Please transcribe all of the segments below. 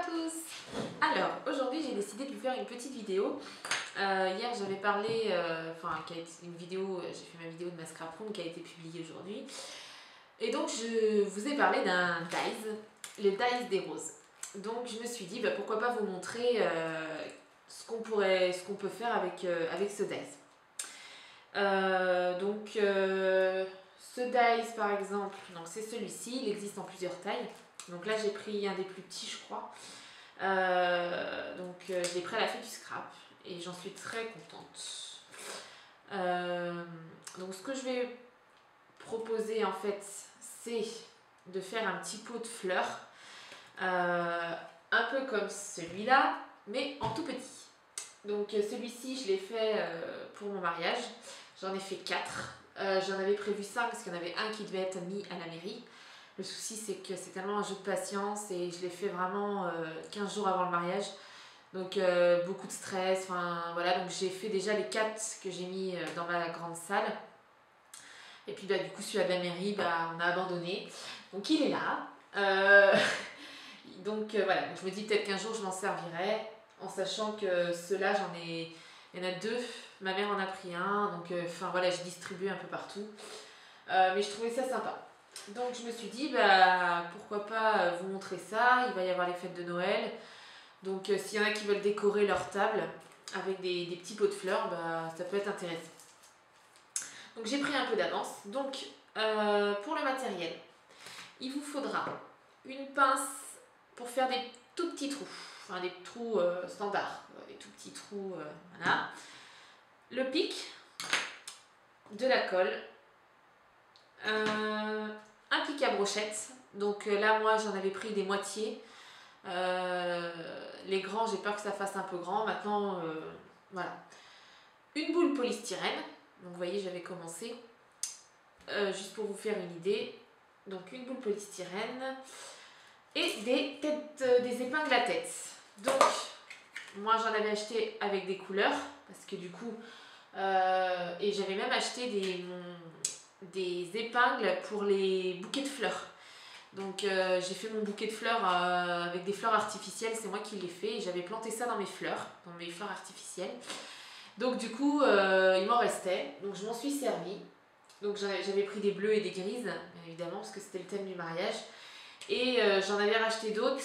tous. Alors, aujourd'hui j'ai décidé de vous faire une petite vidéo. Hier j'avais parlé, j'ai fait ma vidéo de mascarpone qui a été publiée aujourd'hui. Et donc je vous ai parlé d'un dies, le dies des roses. Donc je me suis dit, pourquoi pas vous montrer ce qu'on peut faire avec ce dies. Ce dies par exemple, c'est celui-ci, il existe en plusieurs tailles. Donc là j'ai pris un des plus petits je crois. Je l'ai pris à la fête du scrap et j'en suis très contente. Donc ce que je vais proposer en fait, c'est de faire un petit pot de fleurs, un peu comme celui-là, mais en tout petit. Donc celui-ci je l'ai fait pour mon mariage, j'en ai fait 4. J'en avais prévu 5 parce qu'il y en avait un qui devait être mis à la mairie. Le souci c'est que c'est tellement un jeu de patience et je l'ai fait vraiment 15 jours avant le mariage. Donc beaucoup de stress, donc j'ai fait déjà les 4 que j'ai mis dans ma grande salle. Et puis du coup celui-là de la mairie, on a abandonné. Donc il est là. Donc je me dis peut-être qu'un jour je m'en servirai. En sachant que ceux-là il y en a 2. Ma mère en a pris un. Donc j'ai distribué un peu partout. Mais je trouvais ça sympa. Donc je me suis dit pourquoi pas vous montrer ça. Il va y avoir les fêtes de Noël. Donc s'il y en a qui veulent décorer leur table avec des petits pots de fleurs, ça peut être intéressant. Donc j'ai pris un peu d'avance. Donc pour le matériel, il vous faudra une pince pour faire des tout petits trous. Des trous standards, des tout petits trous, voilà. Le pic, de la colle, un pic à brochette. Donc là moi j'en avais pris des moitiés. Les grands, j'ai peur que ça fasse un peu grand. Maintenant, voilà. Une boule polystyrène. Donc vous voyez, j'avais commencé. Juste pour vous faire une idée. Donc une boule polystyrène. Et des épingles à tête. Donc, moi j'en avais acheté avec des couleurs. Parce que du coup... et j'avais même acheté des épingles pour les bouquets de fleurs. Donc j'ai fait mon bouquet de fleurs avec des fleurs artificielles, c'est moi qui l'ai fait. Et j'avais planté ça dans mes fleurs artificielles. Donc du coup, il m'en restait. Donc je m'en suis servi. Donc j'avais pris des bleus et des grises, bien évidemment, parce que c'était le thème du mariage. Et j'en avais racheté d'autres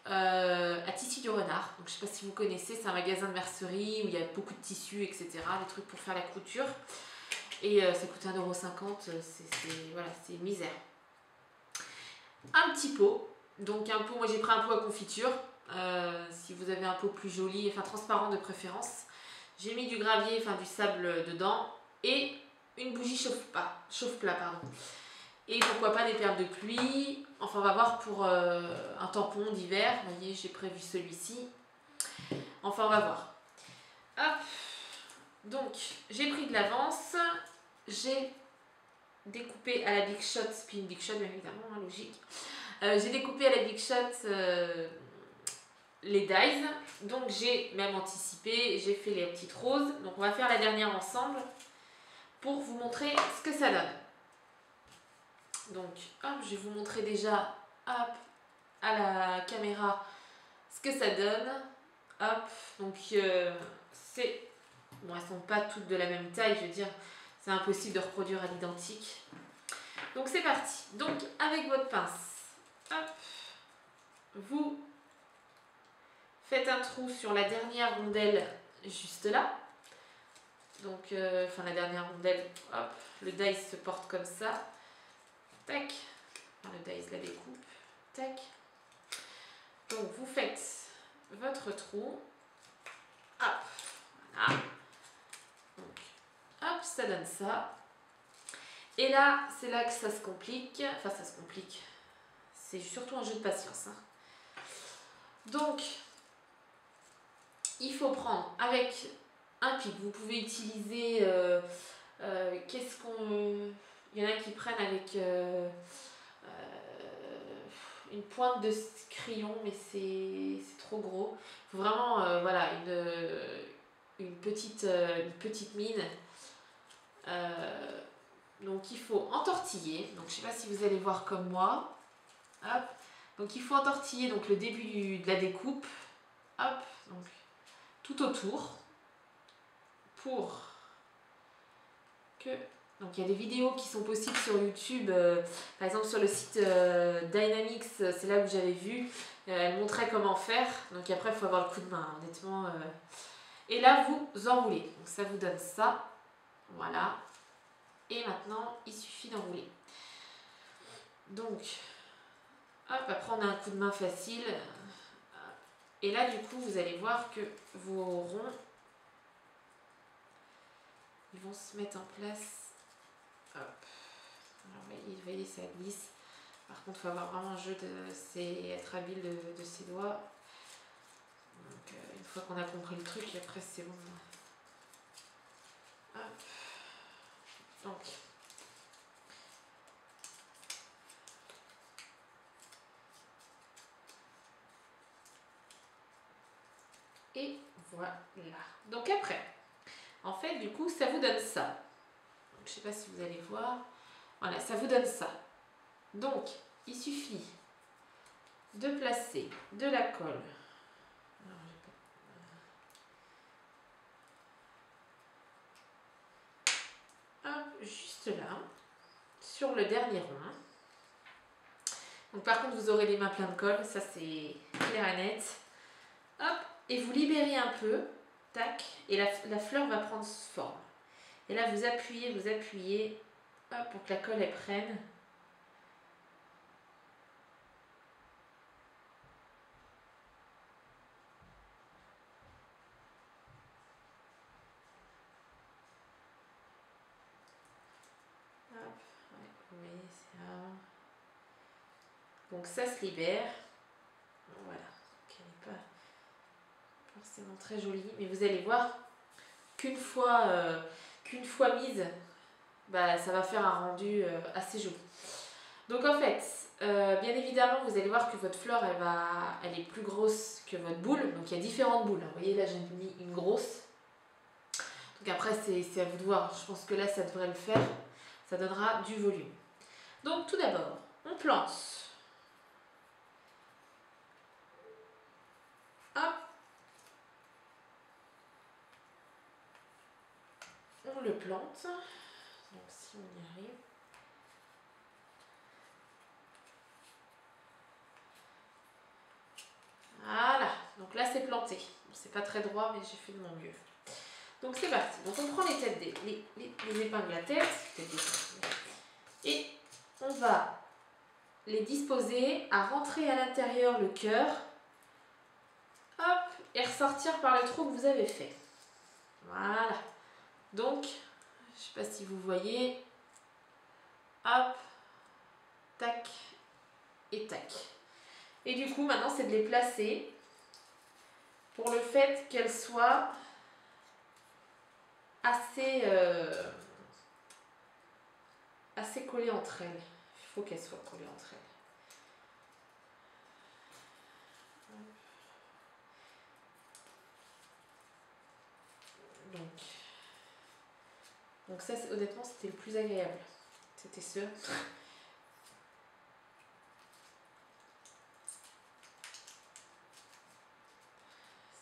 à Tissu du Renard. Donc je sais pas si vous connaissez, c'est un magasin de mercerie où il y a beaucoup de tissus, etc. Des trucs pour faire la couture. Et ça coûte 1,50 €, c'est une misère. Un petit pot, donc un pot, moi j'ai pris un pot à confiture, si vous avez un pot plus joli, transparent de préférence. J'ai mis du gravier, du sable dedans et une bougie chauffe-plat. Et pourquoi pas des perles de pluie, on va voir pour un tampon d'hiver, vous voyez j'ai prévu celui-ci, on va voir. Hop, donc j'ai pris de l'avance, j'ai découpé à la Big Shot, puis une Big Shot bien évidemment, logique. J'ai découpé à la Big Shot les dies, donc j'ai même anticipé, j'ai fait les petites roses. Donc on va faire la dernière ensemble pour vous montrer ce que ça donne. Donc hop, je vais vous montrer déjà hop, à la caméra ce que ça donne. Hop, donc bon, elles sont pas toutes de la même taille, je veux dire, c'est impossible de reproduire à l'identique. Donc c'est parti. Donc avec votre pince, hop, vous faites un trou sur la dernière rondelle juste là. Donc la dernière rondelle, hop, le dies se porte comme ça. Tac. Le dies la découpe. Tac. Donc vous faites votre trou. Hop. Voilà. Donc, hop, ça donne ça. Et là, c'est là que ça se complique. Ça se complique. C'est surtout un jeu de patience. Donc, il faut prendre avec un pic. Vous pouvez utiliser... il y en a qui prennent avec une pointe de crayon, mais c'est trop gros. Il faut vraiment une petite mine. Donc il faut entortiller. Donc je ne sais pas si vous allez voir comme moi. Hop. Donc il faut entortiller donc, le début de la découpe, hop, donc tout autour, pour que... Donc il y a des vidéos qui sont possibles sur YouTube, par exemple sur le site Dynamix, c'est là où j'avais vu, elle montrait comment faire, donc après il faut avoir le coup de main, honnêtement. Et là vous enroulez, donc ça vous donne ça, voilà, et maintenant il suffit d'enrouler. Donc, hop, après on a un coup de main facile, et là du coup vous allez voir que vos ronds, ils vont se mettre en place. Hop. Alors, vous voyez, ça glisse. Par contre, il faut avoir vraiment un jeu être habile de ses doigts. Donc, une fois qu'on a compris le truc, après c'est bon. Hop. Donc. Et voilà. Donc après, en fait, du coup, ça vous donne ça. Donc, je ne sais pas si vous allez voir. Voilà, ça vous donne ça. Donc, il suffit de placer de la colle. Hop, juste là, sur le dernier rond. Donc par contre, vous aurez les mains pleines de colle, ça c'est clair et net. Hop, et vous libérez un peu, tac, et la fleur va prendre forme. Et là, vous appuyez, hop, pour que la colle elle prenne. Hop, ouais, vous voyez, c'est là. Donc ça se libère. Voilà, donc elle n'est pas forcément très jolie, mais vous allez voir qu'une fois mise, bah, ça va faire un rendu assez joli. Donc en fait, bien évidemment, vous allez voir que votre fleur, elle est plus grosse que votre boule. Donc il y a différentes boules. Vous voyez, là, j'ai mis une grosse. Donc après, c'est à vous de voir. Je pense que là, ça devrait le faire. Ça donnera du volume. Donc tout d'abord, on plante. Hop. On le plante. Donc si on y arrive. Voilà. Donc là, c'est planté. Bon, c'est pas très droit, mais j'ai fait de mon mieux. Donc c'est parti. Donc on prend les têtes les épingles à tête. Et on va les disposer à rentrer à l'intérieur le cœur. Hop, et ressortir par le trou que vous avez fait. Voilà. Donc, je ne sais pas si vous voyez. Hop, tac et tac. Et du coup, maintenant, c'est de les placer pour le fait qu'elles soient assez collées entre elles. Il faut qu'elles soient collées entre elles. Donc ça, honnêtement, c'était le plus agréable. C'était ça.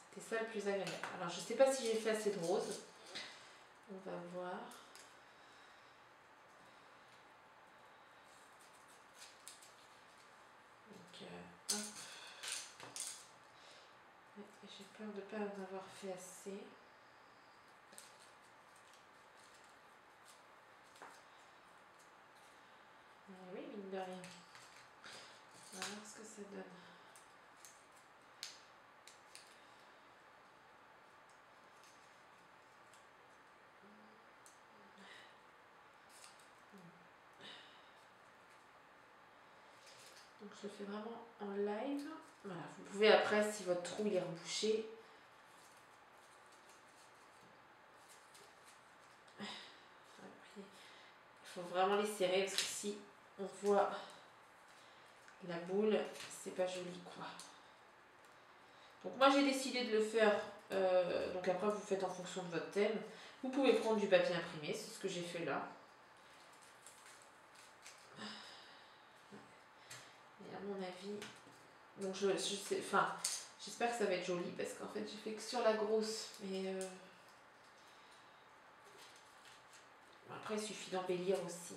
C'était ça le plus agréable. Alors, je ne sais pas si j'ai fait assez de rose. On va voir. Donc, hop. J'ai peur de ne pas en avoir fait assez. Oui, mine de rien. On va voir ce que ça donne. Donc je le fais vraiment en live. Voilà, vous pouvez après, si votre trou il est rebouché, il faut vraiment les serrer parce que si on voit la boule, c'est pas joli quoi. Donc moi j'ai décidé de le faire, donc après vous faites en fonction de votre thème. Vous pouvez prendre du papier imprimé, c'est ce que j'ai fait là. Et à mon avis, Donc je sais, enfin, j'espère que ça va être joli parce qu'en fait j'ai fait que sur la grosse. Mais après il suffit d'embellir aussi.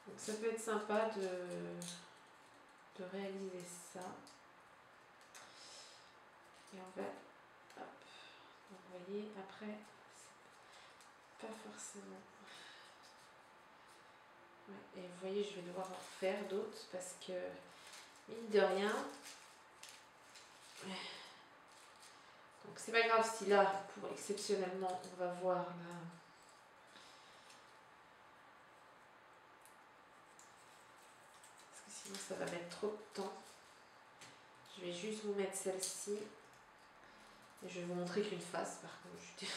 Donc ça peut être sympa de réaliser ça. Et on va, hop, donc vous voyez, après, c'est pas forcément... Ouais, et vous voyez, je vais devoir en refaire d'autres parce que, mine de rien, donc c'est pas grave si là, pour exceptionnellement, on va voir là... Parce que sinon ça va mettre trop de temps. Je vais juste vous mettre celle-ci. Et je vais vous montrer qu'une face par contre.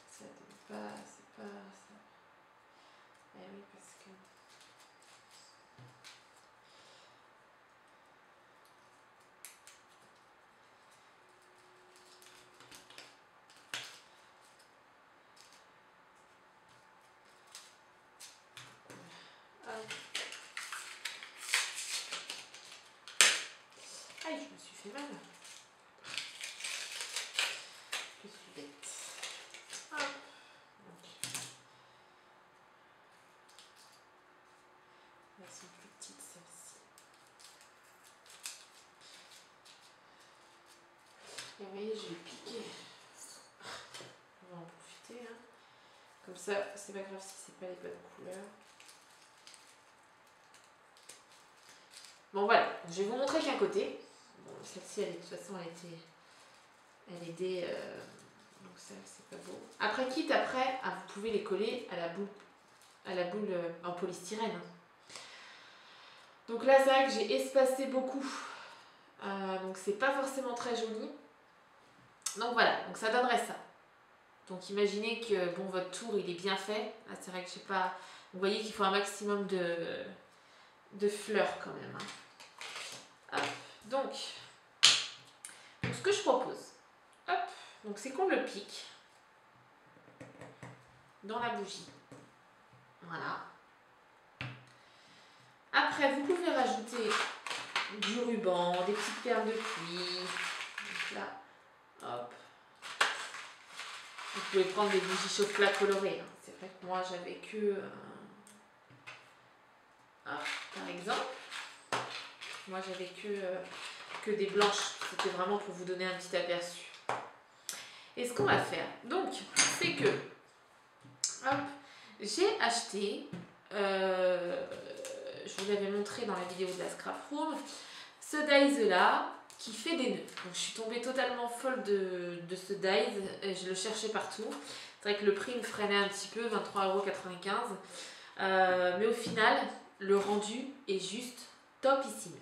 Ça donne pas, c'est pas ça. Eh oui, parce que... Aïe, je me suis fait mal. Je suis bête. Hop. Donc, elles sont plus petites celles-ci. Et vous voyez, je vais piquer. On va en profiter. Hein. Comme ça, c'est pas grave si c'est pas les bonnes couleurs. Bon voilà, je vais vous montrer qu'un côté. Bon, celle-ci, de toute façon, elle était, donc ça, c'est pas beau. Après, quitte après, vous pouvez les coller à la boule en polystyrène. Donc là, c'est vrai que j'ai espacé beaucoup. Donc c'est pas forcément très joli. Donc voilà, donc ça donnerait ça. Donc imaginez que bon, votre tour, il est bien fait. Là, c'est vrai que je sais pas. Vous voyez qu'il faut un maximum de fleurs quand même. Hein. Hop, donc ce que je propose, hop, donc c'est qu'on le pique dans la bougie. Voilà. Après, vous pouvez rajouter du ruban, des petites perles de pluie. Donc là, hop. Vous pouvez prendre des bougies chocolat colorées. Hein. C'est vrai que moi, j'avais que... par exemple, moi, j'avais que des blanches. C'était vraiment pour vous donner un petit aperçu. Et ce qu'on va faire, donc, c'est que... Hop, j'ai acheté... je vous l'avais montré dans la vidéo de la Scrap Room, ce dies là qui fait des nœuds. Donc je suis tombée totalement folle de ce dies et je le cherchais partout. C'est vrai que le prix me freinait un petit peu, 23,95 €. Mais au final, le rendu est juste topissime.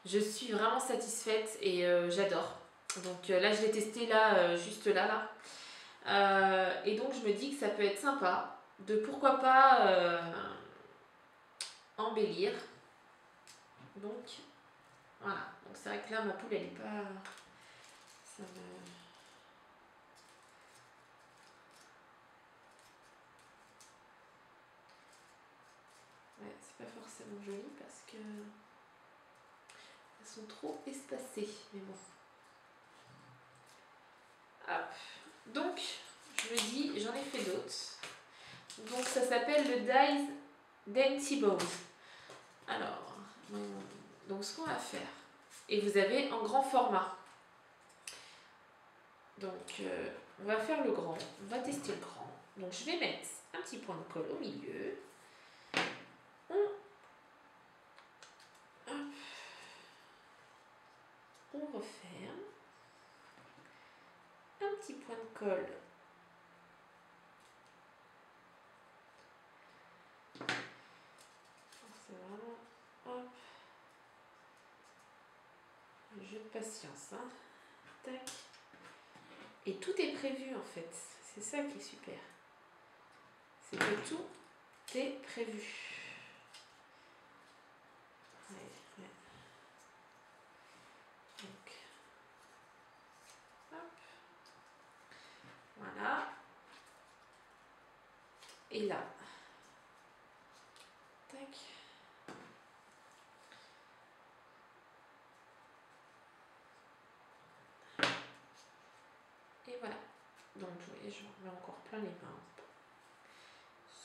Je suis vraiment satisfaite et j'adore. Donc là, je l'ai testé là, juste là. Et donc je me dis que ça peut être sympa de pourquoi pas embellir. Donc voilà, donc c'est vrai que là ma poule elle est pas, ça me... Ouais, c'est pas forcément joli parce que elles sont trop espacées, mais bon. Hop, donc je me dis, j'en ai fait d'autres. Donc ça s'appelle le Dies Dainty Bow. Alors, donc ce qu'on va faire, et vous avez en grand format. Donc on va faire le grand, on va tester le grand. Donc je vais mettre un petit point de colle au milieu. On referme. Un petit point de colle. C'est vraiment... Hop. Un jeu de patience. Hein. Tac. Et tout est prévu en fait. C'est ça qui est super. C'est que tout est prévu. et là. Tac. Et voilà. Donc vous voyez, je remets encore plein les mains.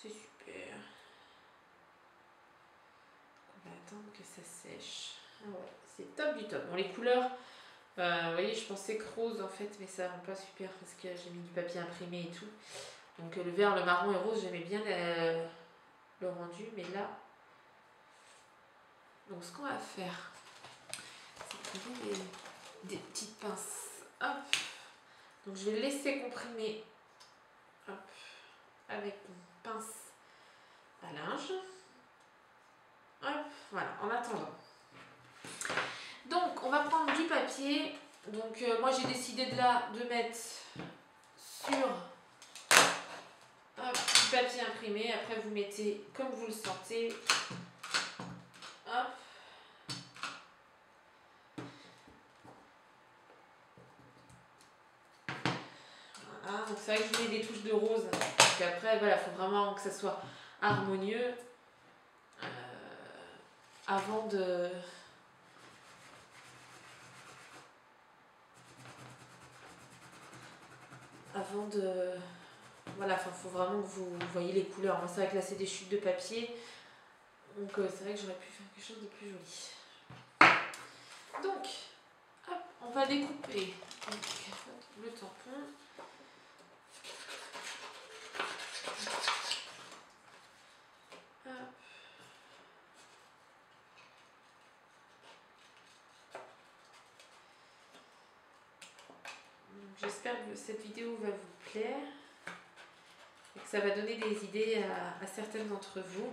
C'est super. On va attendre que ça sèche. Ah ouais, c'est top du top. Bon, les couleurs, vous voyez, je pensais que rose en fait, mais ça rend pas super parce que j'ai mis du papier imprimé et tout. Donc le vert, le marron et rose, j'aimais bien le rendu, mais là. Donc ce qu'on va faire, c'est prendre des petites pinces. Hop. Donc je vais laisser comprimer. Hop. Avec une pince à linge. Hop, voilà, en attendant. Donc, on va prendre du papier. Donc, moi, j'ai décidé de mettre sur du papier imprimé. Après, vous mettez comme vous le sentez. Hop. Voilà, donc c'est vrai que je mets des touches de rose. Parce qu'après, voilà, il faut vraiment que ça soit harmonieux. Avant de... Voilà, il faut vraiment que vous voyez les couleurs. Moi, c'est vrai que là, c'est des chutes de papier. Donc, c'est vrai que j'aurais pu faire quelque chose de plus joli. Donc, hop, on va découper le tampon. Hop. J'espère que cette vidéo va vous plaire et que ça va donner des idées à certaines d'entre vous.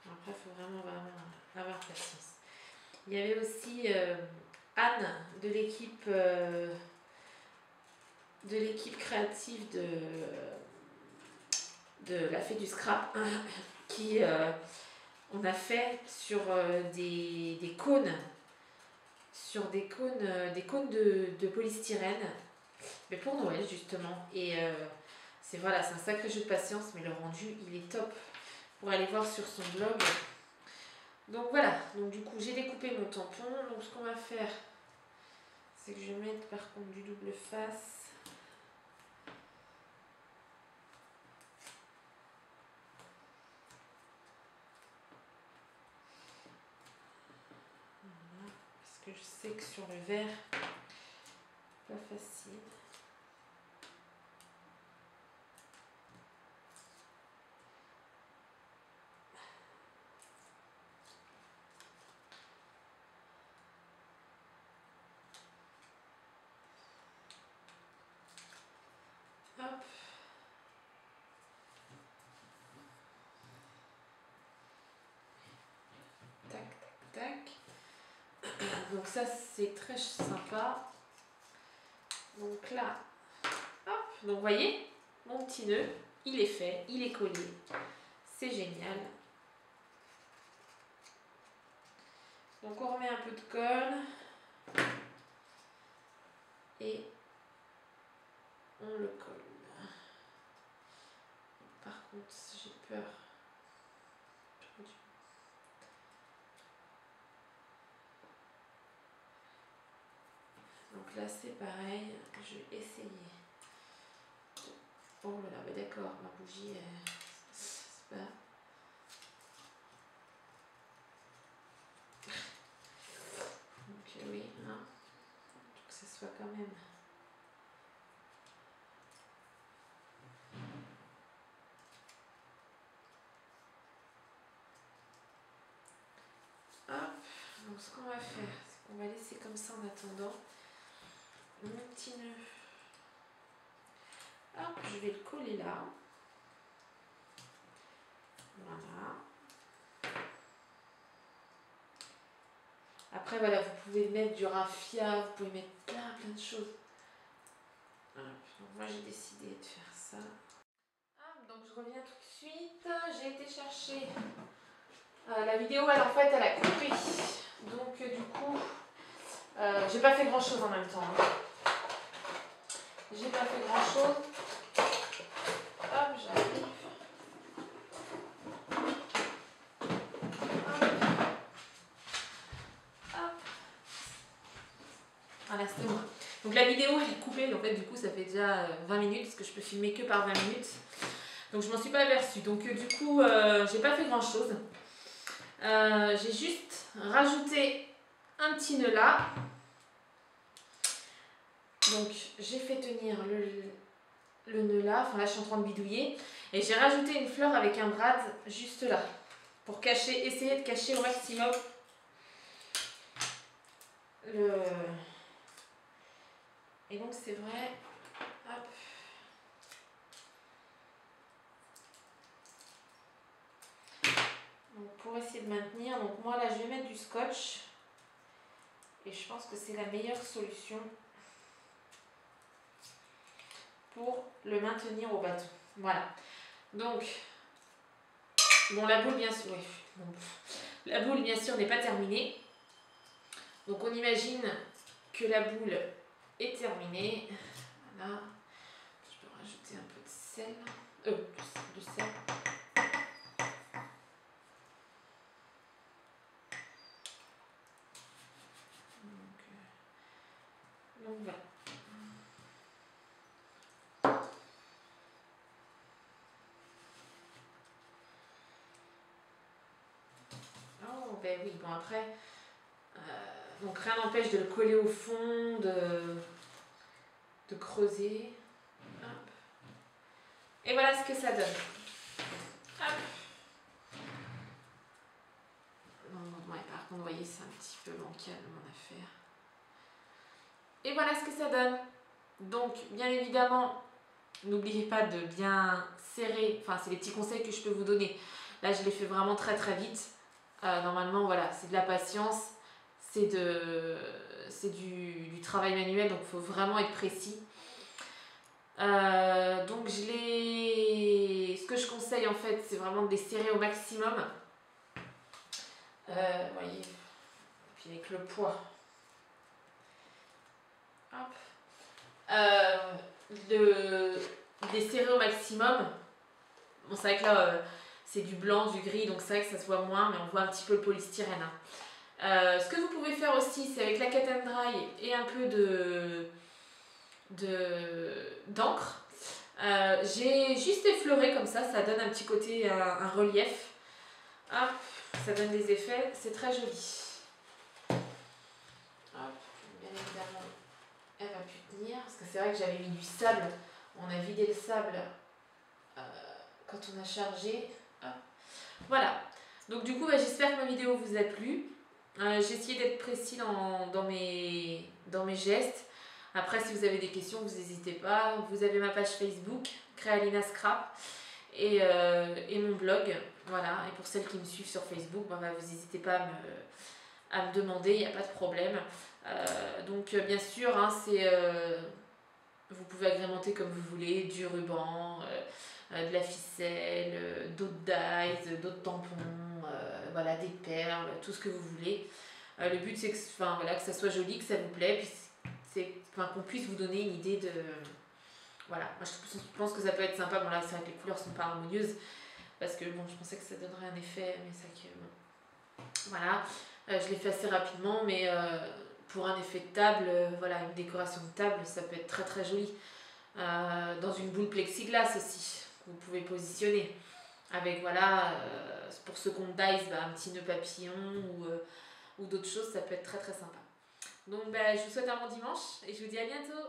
Après, il faut vraiment avoir patience. Il y avait aussi Anne de l'équipe créative de la Fée du Scrap qui on a fait sur des cônes, des cônes de polystyrène, mais pour Noël justement. Et c'est un sacré jeu de patience, mais le rendu il est top. Pour aller voir sur son blog. Donc voilà, donc du coup j'ai découpé mon tampon. Donc ce qu'on va faire, c'est que je vais mettre par contre du double face. Voilà, parce que je sais que sur le verre, pas facile. Hop. Tac, tac, tac. Donc ça c'est très sympa. Donc là, hop. Donc vous voyez, mon petit nœud, il est fait, il est collé. C'est génial. Donc on remet un peu de colle. Et on le colle. Par contre, j'ai peur. Donc là, c'est pareil. Je vais essayer. Oh là là, mais d'accord, ma bougie, c'est pas... Donc oui, hein. Faut que ce soit quand même... Hop, donc ce qu'on va faire, c'est qu'on va laisser comme ça en attendant mon petit nœud. Hop, je vais le coller là. Voilà. Après, voilà, vous pouvez mettre du raffia, vous pouvez mettre plein de choses. Hop, donc moi j'ai décidé de faire ça. Hop, donc je reviens tout de suite. J'ai été chercher... la vidéo, elle a coupé. Donc du coup, J'ai pas fait grand chose en même temps. Hein. J'ai pas fait grand chose. Hop, j'arrive. Hop. Voilà, c'était moi. Donc la vidéo elle est coupée, en fait du coup ça fait déjà 20 minutes parce que je peux filmer que par 20 minutes. Donc je m'en suis pas aperçue. Donc du coup j'ai pas fait grand chose. J'ai juste rajouté un petit nœud là. Donc j'ai fait tenir le nœud là, enfin là je suis en train de bidouiller. Et j'ai rajouté une fleur avec un brad juste là. Pour cacher, essayer de cacher au maximum le... Et donc c'est vrai, hop. Donc pour essayer de maintenir, donc moi là je vais mettre du scotch. Et je pense que c'est la meilleure solution pour le maintenir au bâton. Voilà. Donc, bon la boule bien sûr, oui, bon, la boule bien sûr n'est pas terminée. Donc on imagine que la boule est terminée. Voilà. Je peux rajouter un peu de sel. Du sel. Donc voilà. Oh ben oui, bon après, donc rien n'empêche de le coller au fond, de creuser. Hop. Et voilà ce que ça donne. Hop. Ouais, par contre, vous voyez, c'est un petit peu bancal mon affaire. Et voilà ce que ça donne. Donc, bien évidemment, n'oubliez pas de bien serrer. Enfin, c'est les petits conseils que je peux vous donner. Là, je l'ai fait vraiment très très vite. Normalement, voilà, c'est de la patience. C'est du travail manuel, donc il faut vraiment être précis. Donc, ce que je conseille en fait, c'est vraiment de les serrer au maximum. Vous voyez, puis avec le poids. Hop. De les serrer au maximum. Bon, c'est vrai que là, c'est du blanc, du gris, donc c'est vrai que ça se voit moins, mais on voit un petit peu le polystyrène. Hein. Ce que vous pouvez faire aussi, c'est avec la cut and dry et un peu d'encre. J'ai juste effleuré comme ça donne un petit côté, un relief. Hop, ça donne des effets, c'est très joli. Hop, bien évidemment, elle va plus tenir, parce que c'est vrai que j'avais mis du sable. On a vidé le sable quand on a chargé. Hop. Voilà, donc du coup, bah, j'espère que ma vidéo vous a plu. J'ai essayé d'être précis dans mes gestes. Après, si vous avez des questions, vous n'hésitez pas. Vous avez ma page Facebook, Créalina Scrap, et mon blog. Voilà. Et pour celles qui me suivent sur Facebook, bah, vous n'hésitez pas à me demander, il n'y a pas de problème. Donc, bien sûr, hein, vous pouvez agrémenter comme vous voulez, du ruban, de la ficelle, d'autres dies, d'autres tampons, voilà, des perles, tout ce que vous voulez. Le but c'est que, voilà, que ça soit joli, que ça vous plaît, puis qu'on puisse vous donner une idée de... Voilà, moi je pense que ça peut être sympa. Bon là c'est vrai que les couleurs sont pas harmonieuses, parce que bon je pensais que ça donnerait un effet, mais c'est que bon. Voilà, je l'ai fait assez rapidement, mais pour un effet de table, voilà, une décoration de table, ça peut être très très joli. Dans une boule plexiglas aussi, que vous pouvez positionner. Avec, voilà, pour ceux qui ont dice, un petit nœud papillon ou d'autres choses, ça peut être très très sympa. Donc je vous souhaite un bon dimanche et je vous dis à bientôt.